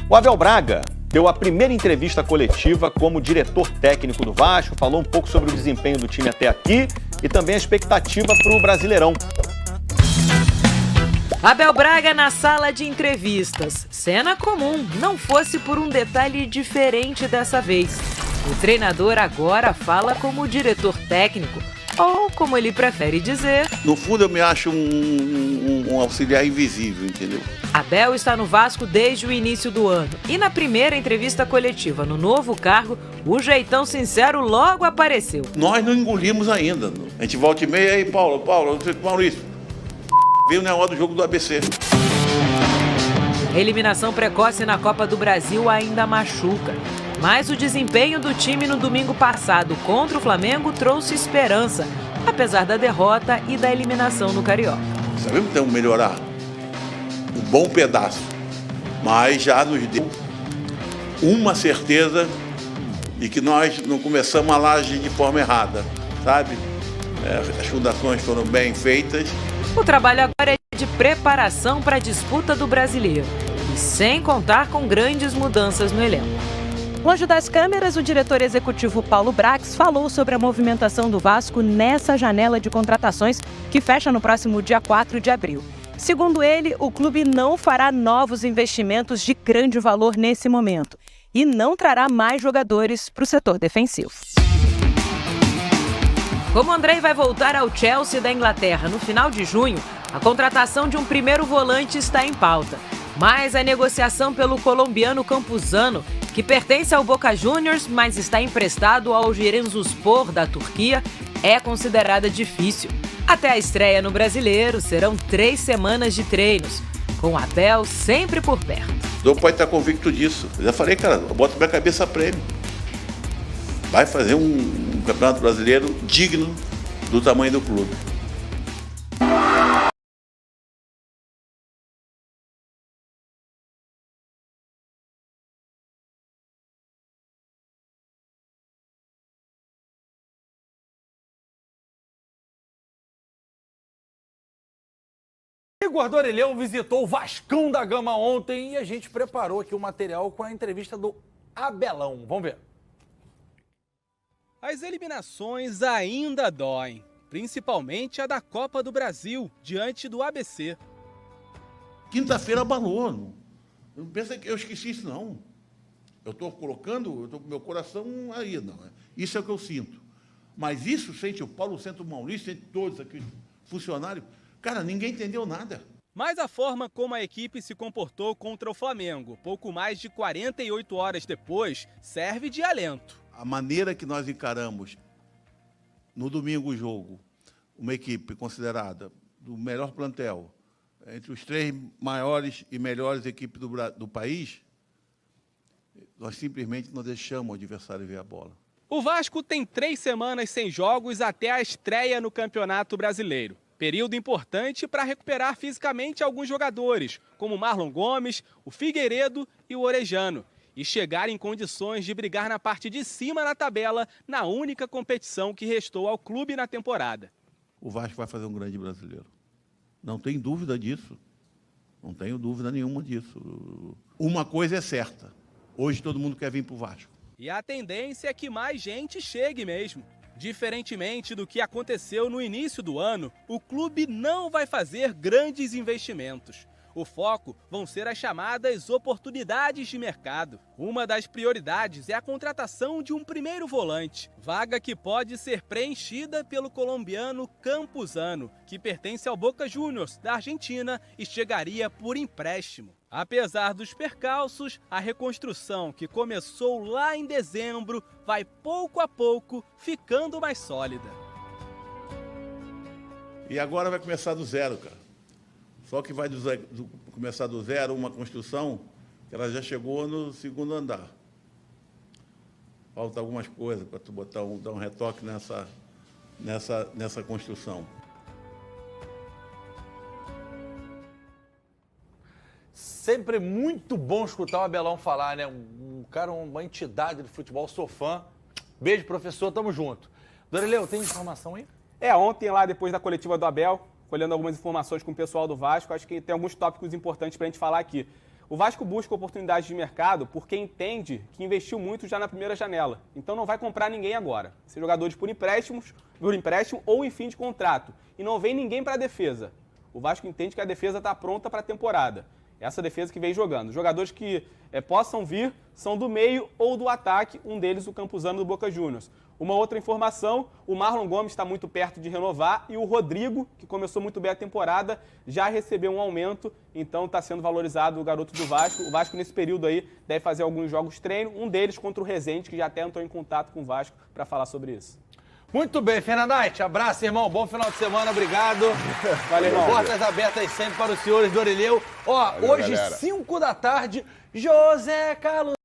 O Abel Braga deu a primeira entrevista coletiva como diretor técnico do Vasco, falou um pouco sobre o desempenho do time até aqui e também a expectativa para o Brasileirão. Abel Braga na sala de entrevistas. Cena comum, não fosse por um detalhe diferente dessa vez. O treinador agora fala como diretor técnico, ou como ele prefere dizer... No fundo eu me acho um auxiliar invisível, entendeu? Abel está no Vasco desde o início do ano. E na primeira entrevista coletiva no novo cargo, o jeitão sincero logo apareceu. Nós não engolimos ainda. A gente volta e meia, aí Paulo, Maurício, veio o negócio do jogo do ABC. A eliminação precoce na Copa do Brasil ainda machuca. Mas o desempenho do time no domingo passado contra o Flamengo trouxe esperança, apesar da derrota e da eliminação no Carioca. Sabemos que temos que melhorar um bom pedaço, mas já nos deu uma certeza de que nós não começamos a laje de forma errada, sabe? As fundações foram bem feitas. O trabalho agora é de preparação para a disputa do Brasileiro, e sem contar com grandes mudanças no elenco. Longe das câmeras, o diretor executivo Paulo Brax falou sobre a movimentação do Vasco nessa janela de contratações que fecha no próximo dia 4 de abril. Segundo ele, o clube não fará novos investimentos de grande valor nesse momento e não trará mais jogadores para o setor defensivo. Como Andrei vai voltar ao Chelsea da Inglaterra no final de junho, a contratação de um primeiro volante está em pauta. Mas a negociação pelo colombiano Campuzano, que pertence ao Boca Juniors, mas está emprestado ao Giresunspor da Turquia, é considerada difícil. Até a estreia no Brasileiro, serão 3 semanas de treinos, com Abel sempre por perto. O pode estar convicto disso. Eu já falei, cara, eu boto minha cabeça a prêmio. Vai fazer um campeonato brasileiro digno do tamanho do clube. Igor Dorelhão visitou o Vascão da Gama ontem e a gente preparou aqui o material com a entrevista do Abelão. Vamos ver. As eliminações ainda doem, principalmente a da Copa do Brasil, diante do ABC. Quinta-feira abalou. Não pensa que eu esqueci isso, não. Eu estou colocando, com meu coração aí, não. Isso é o que eu sinto. Mas isso sente o Paulo, sente o Maurício, sente todos aqui, funcionários. Cara, ninguém entendeu nada. Mas a forma como a equipe se comportou contra o Flamengo, pouco mais de 48 horas depois, serve de alento. A maneira que nós encaramos no domingo o jogo, uma equipe considerada do melhor plantel, entre os 3 maiores e melhores equipes do país, nós simplesmente não deixamos o adversário ver a bola. O Vasco tem 3 semanas sem jogos até a estreia no Campeonato Brasileiro. Período importante para recuperar fisicamente alguns jogadores, como Marlon Gomes, o Figueiredo e o Orejano, e chegar em condições de brigar na parte de cima na tabela, na única competição que restou ao clube na temporada. O Vasco vai fazer um grande brasileiro. Não tem dúvida disso. Não tenho dúvida nenhuma disso. Uma coisa é certa. Hoje todo mundo quer vir para o Vasco. E a tendência é que mais gente chegue mesmo. Diferentemente do que aconteceu no início do ano, o clube não vai fazer grandes investimentos. O foco vão ser as chamadas oportunidades de mercado. Uma das prioridades é a contratação de um primeiro volante, vaga que pode ser preenchida pelo colombiano Campuzano, que pertence ao Boca Juniors, da Argentina, e chegaria por empréstimo. Apesar dos percalços, a reconstrução que começou lá em dezembro vai pouco a pouco ficando mais sólida. E agora vai começar do zero, cara. Só que vai começar do zero uma construção que ela já chegou no 2º andar. Falta algumas coisas para tu dar um retoque nessa construção. Sempre muito bom escutar o Abelão falar, né? Um cara, uma entidade do futebol, sou fã. Beijo, professor, tamo junto. Dorelhão, tem informação aí? Ontem lá, depois da coletiva do Abel, olhando algumas informações com o pessoal do Vasco, acho que tem alguns tópicos importantes pra gente falar aqui. O Vasco busca oportunidades de mercado porque entende que investiu muito já na primeira janela. Então não vai comprar ninguém agora. Ser jogadores por empréstimo ou em fim de contrato. E não vem ninguém para a defesa. O Vasco entende que a defesa está pronta para a temporada. Essa defesa que vem jogando. Jogadores que possam vir são do meio ou do ataque, um deles o Campuzano do Boca Juniors. Uma outra informação, o Marlon Gomes está muito perto de renovar e o Rodrigo, que começou muito bem a temporada, já recebeu um aumento, então está sendo valorizado o garoto do Vasco. O Vasco nesse período aí deve fazer alguns jogos treino, um deles contra o Resende, que já até entrou em contato com o Vasco para falar sobre isso. Muito bem, Fernandete, abraço, irmão, bom final de semana, obrigado. Valeu, irmão. Portas abertas sempre para os senhores do Orelheu. Ó, valeu, hoje, galera. 5 da tarde, José Carlos